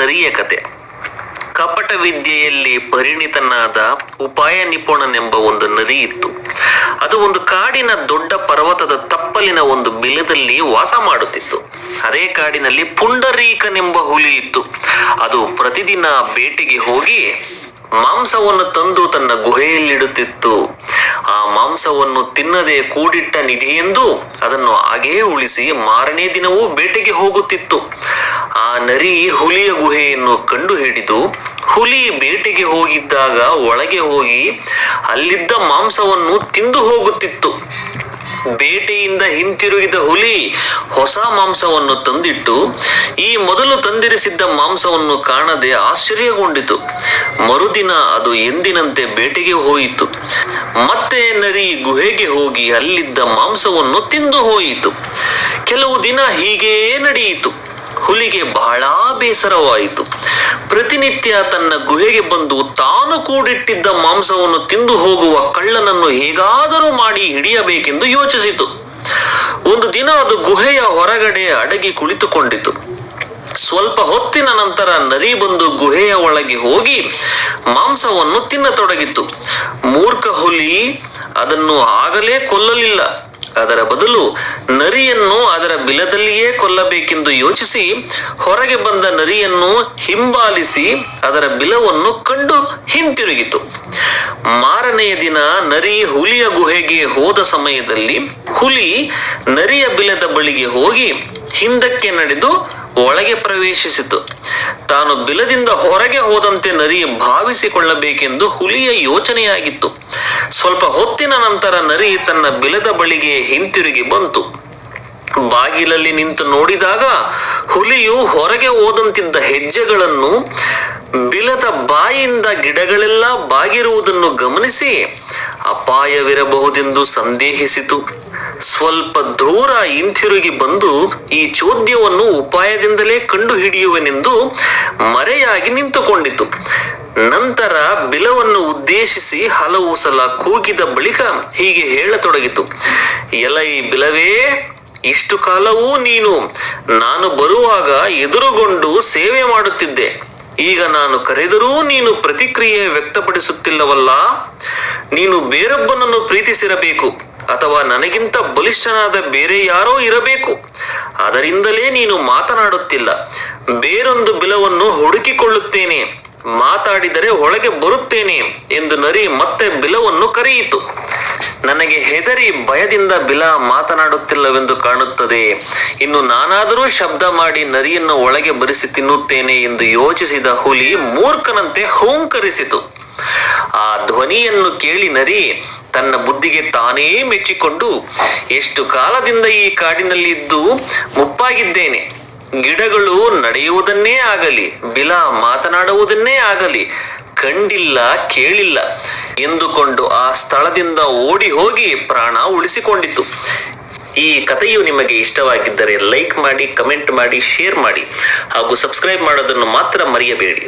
ನರಿಯ ಕತೆ. ಕಪಟ ವಿದ್ಯೆಯಲ್ಲಿ ಪರಿಣಿತನಾದ ಉಪಾಯ ನಿಪುಣನೆಂಬ ಒಂದು ನರಿ ಇತ್ತು. ಅದು ಒಂದು ಕಾಡಿನ ದೊಡ್ಡ ಪರ್ವತದ ತಪ್ಪಲಿನ ಒಂದು ಬಿಲದಲ್ಲಿ ವಾಸ ಮಾಡುತ್ತಿತ್ತು. ಅದೇ ಕಾಡಿನಲ್ಲಿ ಪುಂಡರೀಕನೆಂಬ ಹುಲಿ ಇತ್ತು. ಅದು ಪ್ರತಿದಿನ ಬೇಟೆಗೆ ಹೋಗಿ ಮಾಂಸವನ್ನು ತಂದು ತನ್ನ ಗುಹೆಯಲ್ಲಿಡುತ್ತಿತ್ತು. ಆ ಮಾಂಸವನ್ನು ತಿನ್ನದೆ ಕೂಡಿಟ್ಟ ನಿಧಿಯೆಂದು ಅದನ್ನು ಹಾಗೇ ಉಳಿಸಿ ಮಾರನೇ ದಿನವೂ ಬೇಟೆಗೆ ಹೋಗುತ್ತಿತ್ತು. ಆ ನರಿ ಹುಲಿಯ ಗುಹೆಯನ್ನು ಕಂಡು ಹಿಡಿದು ಹುಲಿ ಬೇಟೆಗೆ ಹೋಗಿದ್ದಾಗ ಒಳಗೆ ಹೋಗಿ ಅಲ್ಲಿದ್ದ ಮಾಂಸವನ್ನು ತಿಂದು ಹೋಗುತ್ತಿತ್ತು. ಬೇಟೆಯಿಂದ ಹಿಂತಿರುಗಿದ ಹುಲಿ ಹೊಸ ಮಾಂಸವನ್ನು ತಂದಿಟ್ಟು ಈ ಮೊದಲು ತಂದಿರಿಸಿದ್ದ ಮಾಂಸವನ್ನು ಕಾಣದೆ ಆಶ್ಚರ್ಯಗೊಂಡಿತು. ಮರುದಿನ ಅದು ಎಂದಿನಂತೆ ಬೇಟೆಗೆ ಹೋಯಿತು. ಮತ್ತೆ ನರಿ ಗುಹೆಗೆ ಹೋಗಿ ಅಲ್ಲಿದ್ದ ಮಾಂಸವನ್ನು ತಿಂದು ಹೋಯಿತು. ಕೆಲವು ದಿನ ಹೀಗೇ ನಡೆಯಿತು. ಹುಲಿಗೆ ಬಹಳ ಬೇಸರವಾಯಿತು. ಪ್ರತಿನಿತ್ಯ ತನ್ನ ಗುಹೆಗೆ ಬಂದು ತಾನು ಕೂಡಿಟ್ಟಿದ್ದ ಮಾಂಸವನ್ನು ತಿಂದು ಹೋಗುವ ಕಳ್ಳನನ್ನು ಹೇಗಾದರೂ ಮಾಡಿ ಹಿಡಿಯಬೇಕೆಂದು ಯೋಚಿಸಿತು. ಒಂದು ದಿನ ಅದು ಗುಹೆಯ ಹೊರಗಡೆ ಅಡಗಿ ಕುಳಿತುಕೊಂಡಿತು. ಸ್ವಲ್ಪ ಹೊತ್ತಿನ ನಂತರ ನರಿ ಬಂದು ಗುಹೆಯ ಒಳಗೆ ಹೋಗಿ ಮಾಂಸವನ್ನು ತಿನ್ನತೊಡಗಿತು. ಮೂರ್ಖ ಹುಲಿ ಅದನ್ನು ಆಗಲೇ ಕೊಲ್ಲಲಿಲ್ಲ. ಅದರ ಬದಲು ನರಿಯನ್ನು ಅದರ ಬಿಲದಲ್ಲಿಯೇ ಕೊಲ್ಲಬೇಕೆಂದು ಯೋಚಿಸಿ ಹೊರಗೆ ಬಂದ ನರಿಯನ್ನು ಹಿಂಬಾಲಿಸಿ ಅದರ ಬಿಲವನ್ನು ಕಂಡು ಹಿಂತಿರುಗಿತು. ಮಾರನೆಯ ದಿನ ನರಿ ಹುಲಿಯ ಗುಹೆಗೆ ಹೋದ ಸಮಯದಲ್ಲಿ ಹುಲಿ ನರಿಯ ಬಿಲದ ಬಳಿಗೆ ಹೋಗಿ ಹಿಂದಕ್ಕೆ ನಡೆದು ಒಳಗೆ ಪ್ರವೇಶಿಸಿತು. ತಾನು ಬಿಲದಿಂದ ಹೊರಗೆ ಹೋದಂತೆ ನರಿ ಭಾವಿಸಿಕೊಳ್ಳಬೇಕೆಂದು ಹುಲಿಯ ಯೋಚನೆಯಾಗಿತ್ತು. ಸ್ವಲ್ಪ ಹೊತ್ತಿನ ನಂತರ ನರಿ ತನ್ನ ಬಿಲದ ಬಳಿಗೆ ಹಿಂತಿರುಗಿ ಬಂತು. ಬಾಗಿಲಲ್ಲಿ ನಿಂತು ನೋಡಿದಾಗ ಹುಲಿಯು ಹೊರಗೆ ಹೋದಂತಿದ್ದ ಹೆಜ್ಜೆಗಳನ್ನು ಬಿಲದ ಬಾಯಿಯಿಂದ ಗಿಡಗಳೆಲ್ಲ ಬಾಗಿರುವುದನ್ನು ಗಮನಿಸಿ ಅಪಾಯವಿರಬಹುದೆಂದು ಸಂದೇಹಿಸಿತು. ಸ್ವಲ್ಪ ದೂರ ಹಿಂತಿರುಗಿ ಬಂದು ಈ ಚೋದ್ಯವನ್ನು ಉಪಾಯದಿಂದಲೇ ಕಂಡು ಹಿಡಿಯುವೆನೆಂದು ಮರೆಯಾಗಿ ನಿಂತುಕೊಂಡಿತು. ನಂತರ ಬಿಲವನ್ನು ಉದ್ದೇಶಿಸಿ ಹಲವು ಸಲ ಕೂಗಿದ ಬಳಿಕ ಹೀಗೆ ಹೇಳತೊಡಗಿತು. ಎಲೈ ಬಿಲವೇ, ಇಷ್ಟು ಕಾಲವೂ ನೀನು ನಾನು ಬರುವಾಗ ಎದುರುಗೊಂಡು ಸೇವೆ ಮಾಡುತ್ತಿದ್ದೆ. ಈಗ ನಾನು ಕರೆದರೂ ನೀನು ಪ್ರತಿಕ್ರಿಯೆ ವ್ಯಕ್ತಪಡಿಸುತ್ತಿಲ್ಲವಲ್ಲ. ನೀನು ಬೇರೊಬ್ಬನನ್ನು ಪ್ರೀತಿಸಿರಬೇಕು ಅಥವಾ ನನಗಿಂತ ಬಲಿಷ್ಠನಾದ ಬೇರೆ ಯಾರೋ ಇರಬೇಕು. ಅದರಿಂದಲೇ ನೀನು ಮಾತನಾಡುತ್ತಿಲ್ಲ. ಬೇರೊಂದು ಬಿಲವನ್ನು ಹುಡುಕಿಕೊಳ್ಳುತ್ತೇನೆ, ಮಾತಾಡಿದರೆ ಒಳಗೆ ಬರುತ್ತೇನೆ ಎಂದು ನರಿ ಮತ್ತೆ ಬಿಲವನ್ನು ಕರೆಯಿತು. ನನಗೆ ಹೆದರಿ ಭಯದಿಂದ ಬಿಲ ಮಾತನಾಡುತ್ತಿಲ್ಲವೆಂದು ಕಾಣುತ್ತದೆ. ಇನ್ನು ನಾನಾದರೂ ಶಬ್ದ ಮಾಡಿ ನರಿಯನ್ನು ಒಳಗೆ ಬರಿಸಿ ತಿನ್ನುತ್ತೇನೆ ಎಂದು ಯೋಚಿಸಿದ ಹುಲಿ ಮೂರ್ಖನಂತೆ ಹೂಂಕರಿಸಿತು. ಆ ಧ್ವನಿಯನ್ನು ಕೇಳಿ ನರಿ ತನ್ನ ಬುದ್ಧಿಗೆ ತಾನೇ ಮೆಚ್ಚಿಕೊಂಡು, ಎಷ್ಟು ಕಾಲದಿಂದ ಈ ಕಾಡಿನಲ್ಲಿ ಇದ್ದು ಮುಪ್ಪಾಗಿದ್ದೇನೆ. ಗಿಡಗಳು ನಡೆಯುವುದನ್ನೇ ಆಗಲಿ, ಬಿಲ ಮಾತನಾಡುವುದನ್ನೇ ಆಗಲಿ ಕಂಡಿಲ್ಲ, ಕೇಳಿಲ್ಲ ಎಂದುಕೊಂಡು ಆ ಸ್ಥಳದಿಂದ ಓಡಿ ಹೋಗಿ ಪ್ರಾಣ ಉಳಿಸಿಕೊಂಡಿತು. ಈ ಕಥೆಯು ನಿಮಗೆ ಇಷ್ಟವಾಗಿದ್ದರೆ ಲೈಕ್ ಮಾಡಿ, ಕಮೆಂಟ್ ಮಾಡಿ, ಶೇರ್ ಮಾಡಿ ಹಾಗೂ ಸಬ್ಸ್ಕ್ರೈಬ್ ಮಾಡೋದನ್ನು ಮಾತ್ರ ಮರೆಯಬೇಡಿ.